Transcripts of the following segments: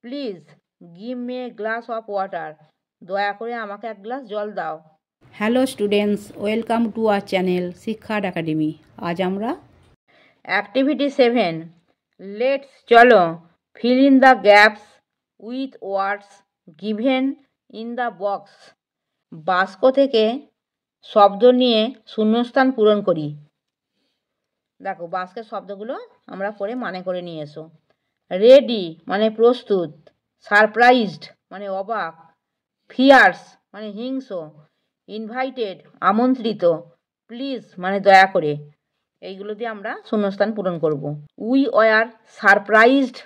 Please give me a glass of water. দয়া করে আমাকে এক গ্লাস জল দাও। Hello students, welcome to our channel শিক্ষার একাডেমি। আজ আমরা অ্যাক্টিভিটি 7, লেটস চলো fill in the gaps with words given in the box. বাক্স থেকে শব্দ নিয়ে শূন্যস্থান পূরণ করি। দেখো, বাক্সের শব্দগুলো আমরা পড়ে মানে করে নিয়ে এসো। রেডি মানে প্রস্তুত, সারপ্রাইজড মানে অবাক, ফিয়ার্স মানে হিংস্র, ইনভাইটেড আমন্ত্রিত, প্লিজ মানে দয়া করে। এইগুলো দিয়ে আমরা শূন্যস্থান পূরণ করব। We were surprised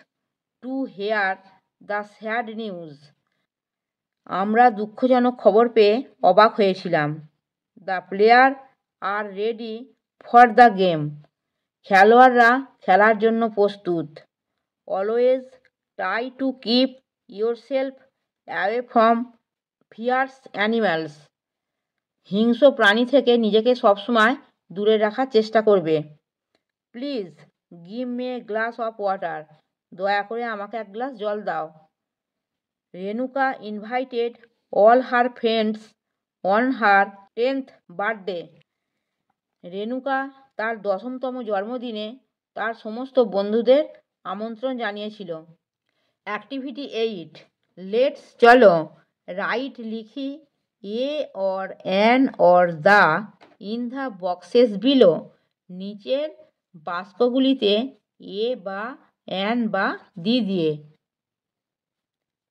to hear the sad news. আমরা দুঃখজনক খবর পেয়ে অবাক হয়েছিলাম। The player are ready for the game. খেলোয়াড়রা খেলার জন্য প্রস্তুত। Always try to keep yourself away from fierce animals. হিংস্র প্রাণী থেকে নিজেকে সবসময় দূরে রাখার চেষ্টা করবে। Please give me a glass of water. দয়া করে আমাকে এক গ্লাস জল দাও। Renuka invited all her friends on her 10th birthday. Renuka তার 10তম জন্মদিনে তার সমস্ত বন্ধুদের আমন্ত্রণ জানিয়েছিল। অ্যাক্টিভিটি 8, লেটস চলো রাইট লিখি a or an or the in the boxes below. নিচের বাক্সগুলিতে এ বা অ্যান বা দি দিয়ে।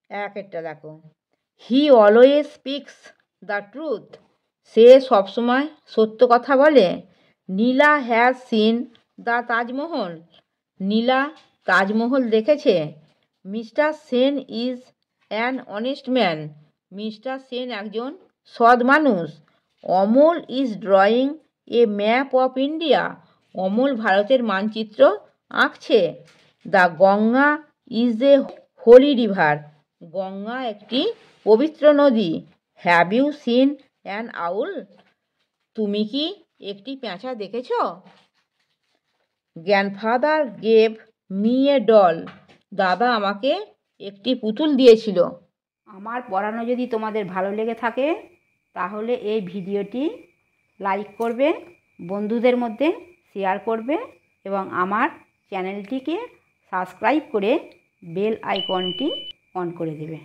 একটা দেখো, he always speaks the truth. সে সবসময় সত্য কথা বলে। Nila has seen the Taj Mahal. Nila Taj Mahal দেখেছে। Mister Sen is an honest man. Mister Sen একজন সৎ মানুষ। Amal is drawing a map of India. Amal ভারতের মানচিত্র আঁকছে। The Ganga is a holy river. Ganga একটি পবিত্র নদী। Have you seen an owl. তুমি কি একটি পেঁচা দেখেছ? Grandfather gave me a doll. দাদা আমাকে একটি পুতুল দিয়েছিল। আমার পড়ানো যদি তোমাদের ভালো লেগে থাকে তাহলে এই ভিডিওটি লাইক করবে, বন্ধুদের মধ্যে শেয়ার করবে এবং আমার চ্যানেলটিকে সাবস্ক্রাইব করে বেল আইকনটি অন করে দেবে।